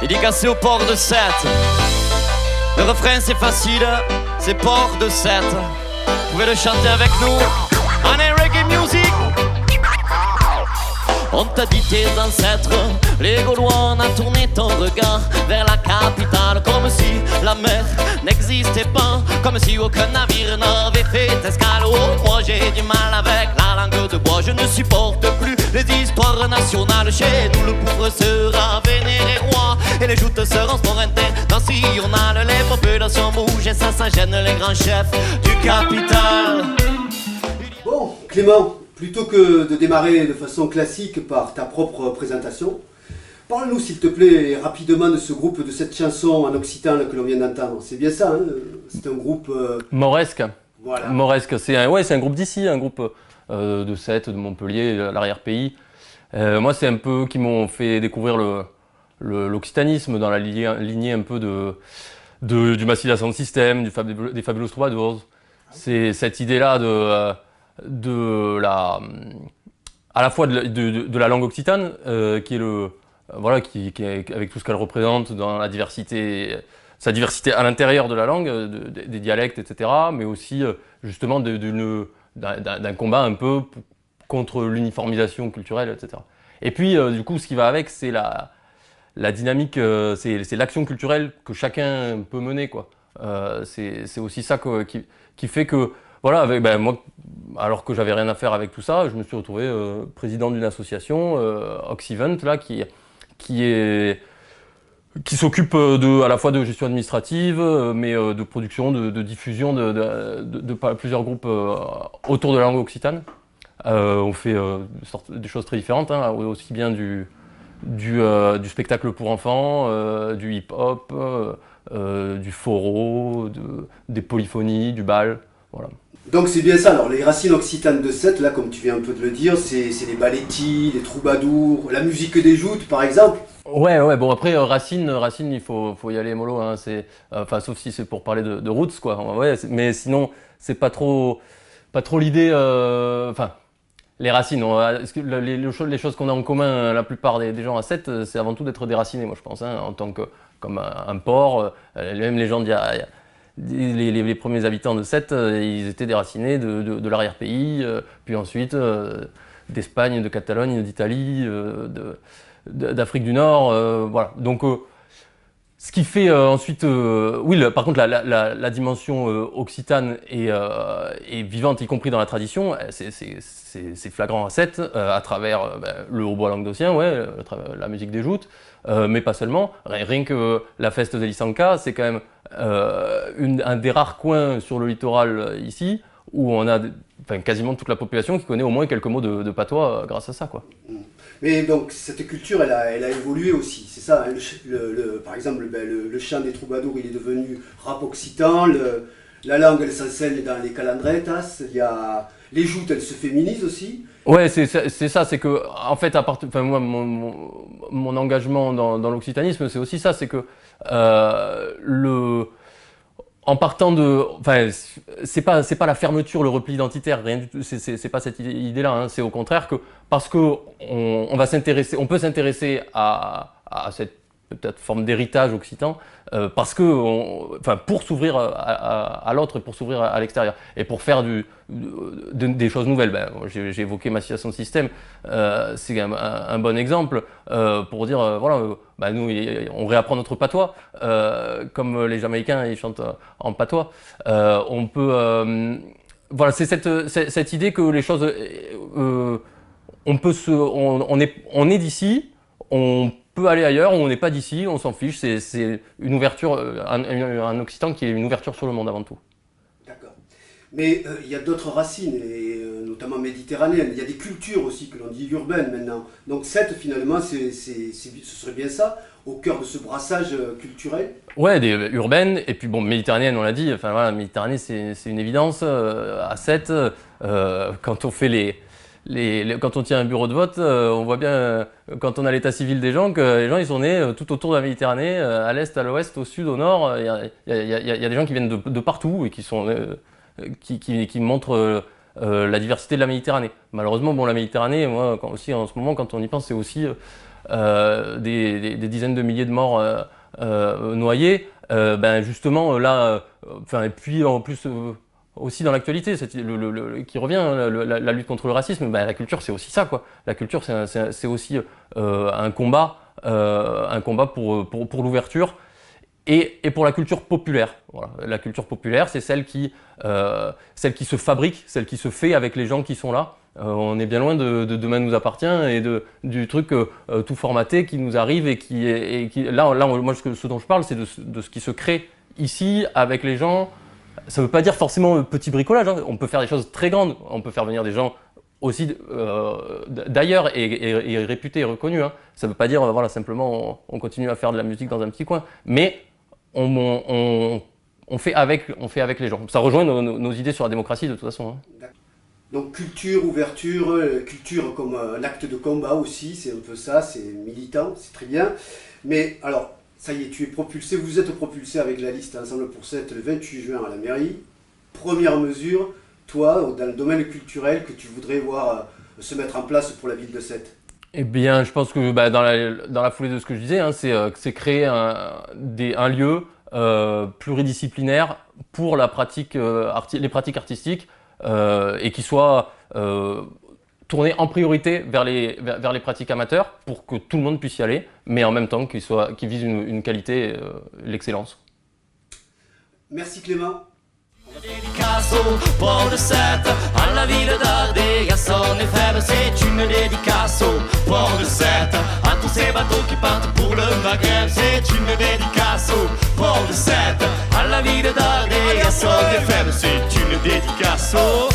dédicacé au port de Sète. Le refrain c'est facile, c'est port de Sète. Vous pouvez le chanter avec nous. Allez, reggae music. On t'a dit tes ancêtres, les Gaulois, on a tourné ton regard vers la capitale, comme si la mer n'existait pas, comme si aucun navire n'avait fait escale. Oh, moi j'ai du mal avec la langue de bois, je ne supporte plus les histoires nationales. Chez nous le pauvre sera vénéré roi, et les joutes seront sport international. Les populations bougent et ça gêne les grands chefs du capital. Bon, Clément, plutôt que de démarrer de façon classique par ta propre présentation, parle-nous s'il te plaît rapidement de ce groupe, de cette chanson en occitan que l'on vient d'entendre. C'est bien ça, hein? C'est un groupe... Mauresque. Voilà. Mauresque, c'est un groupe d'ici, un groupe de Sète, de Montpellier, l'arrière-pays. Moi, c'est un peu qui m'ont fait découvrir l'occitanisme dans la lignée un peu du Massif Sound System, des Fabulous Troubadours. C'est cette idée-là à la fois de la langue occitane, qui est qui est, avec tout ce qu'elle représente dans la diversité, sa diversité à l'intérieur de la langue, des dialectes, etc., mais aussi justement d'un combat un peu contre l'uniformisation culturelle, etc. Et puis, du coup, ce qui va avec, c'est la dynamique, c'est l'action culturelle que chacun peut mener, quoi. C'est aussi ça qui fait que, voilà, moi, alors que j'avais rien à faire avec tout ça, je me suis retrouvé président d'une association, Oxivent, là, qui s'occupe à la fois de gestion administrative, mais de production, de diffusion de plusieurs groupes autour de la langue occitane. On fait des choses très différentes, hein, aussi bien du spectacle pour enfants, du hip-hop, du foro, des polyphonies, du bal, voilà. Donc c'est bien ça, alors les racines occitanes de Sète, là comme tu viens un peu de le dire, c'est les ballettis, les troubadours, la musique des joutes par exemple. Ouais, bon après racines, il faut y aller mollo, hein, enfin sauf si c'est pour parler de roots, quoi. Ouais, mais sinon c'est pas trop l'idée, enfin les racines, les choses qu'on a en commun, la plupart des gens à Sète, c'est avant tout d'être déracinés, moi je pense, hein, en tant que comme un port, même les gens les premiers habitants de Sète, ils étaient déracinés de l'arrière-pays, puis ensuite d'Espagne, de Catalogne, d'Italie, d'Afrique du Nord, voilà. Donc, ce qui fait ensuite, par contre, la dimension occitane est vivante, y compris dans la tradition. C'est flagrant à Sète, à travers le hautbois languedocien, la musique des joutes, mais pas seulement. Rien que la feste de Lisanka, c'est quand même un des rares coins sur le littoral ici où on a quasiment toute la population qui connaît au moins quelques mots de patois grâce à ça, quoi. Mais donc cette culture, elle a évolué aussi, c'est ça, hein, par exemple le chant des troubadours, il est devenu rap occitan, la langue elle s'enseigne dans les calendretas, les joutes elles se féminisent aussi. Ouais, c'est ça, c'est que en fait moi mon engagement dans l'occitanisme c'est aussi ça, c'est que en partant c'est pas la fermeture, le repli identitaire, rien du tout, c'est pas cette idée-là, hein, c'est au contraire que parce que on peut s'intéresser à cette peut-être forme d'héritage occitan, parce que pour s'ouvrir à l'autre, pour s'ouvrir à l'extérieur et pour faire des choses nouvelles. J'ai évoqué Massif Sound System, c'est un bon exemple pour dire nous on réapprend notre patois, comme les Jamaïcains ils chantent en patois. On peut c'est cette idée que les choses on est d'ici, on peut aller ailleurs, on n'est pas d'ici, on s'en fiche, c'est une ouverture, un occitan qui est une ouverture sur le monde avant tout. D'accord. Mais il y a d'autres racines, et, notamment méditerranéennes, il y a des cultures aussi que l'on dit urbaines maintenant. Donc Sète finalement, ce serait bien ça, au cœur de ce brassage culturel. Ouais, des urbaines, et puis bon, méditerranéenne on l'a dit, Méditerranée c'est une évidence, à Sète, quand on fait quand on tient un bureau de vote, on voit bien, quand on a l'état civil des gens, que les gens ils sont nés tout autour de la Méditerranée, à l'est, à l'ouest, au sud, au nord. Il y a des gens qui viennent de partout et qui montrent la diversité de la Méditerranée. Malheureusement, la Méditerranée, moi aussi en ce moment, quand on y pense, c'est aussi des dizaines de milliers de morts noyés, ben justement là, et puis en plus aussi dans l'actualité, qui revient, la lutte contre le racisme, ben, la culture c'est aussi ça quoi. La culture c'est aussi un combat pour l'ouverture. Et pour la culture populaire. Voilà. La culture populaire, c'est celle qui se fabrique, celle qui se fait avec les gens qui sont là. On est bien loin de Demain nous appartient et du truc tout formaté qui nous arrive et qui là, moi, ce dont je parle, c'est de ce qui se crée ici avec les gens. Ça ne veut pas dire forcément petit bricolage, hein. On peut faire des choses très grandes. On peut faire venir des gens aussi d'ailleurs et réputés et reconnus. Hein. Ça ne veut pas dire voilà, simplement on continue à faire de la musique dans un petit coin. Mais on fait avec les gens. Ça rejoint nos idées sur la démocratie de toute façon. Hein. Donc culture, ouverture, culture comme un acte de combat aussi, c'est un peu ça, c'est militant, c'est très bien. Mais alors, ça y est, tu es propulsé, vous êtes propulsé avec la liste Ensemble pour 7 le 28 juin à la mairie. Première mesure, toi, dans le domaine culturel, que tu voudrais voir se mettre en place pour la ville de Sète? Eh bien, je pense que dans la foulée de ce que je disais, hein, c'est créer un lieu pluridisciplinaire pour les pratiques artistiques et qui soit tourné en priorité vers les pratiques amateurs pour que tout le monde puisse y aller, mais en même temps qu'il vise une qualité, l'excellence. Merci Clément. Dédicace au port de Sète, à la ville d'Ardé, à son FM, c'est une dédicace au port de Sète, à tous ces bateaux qui partent pour le Maghreb, c'est une dédicace au port de Sète, à la ville d'Ardé, à son FM, c'est une dédicace au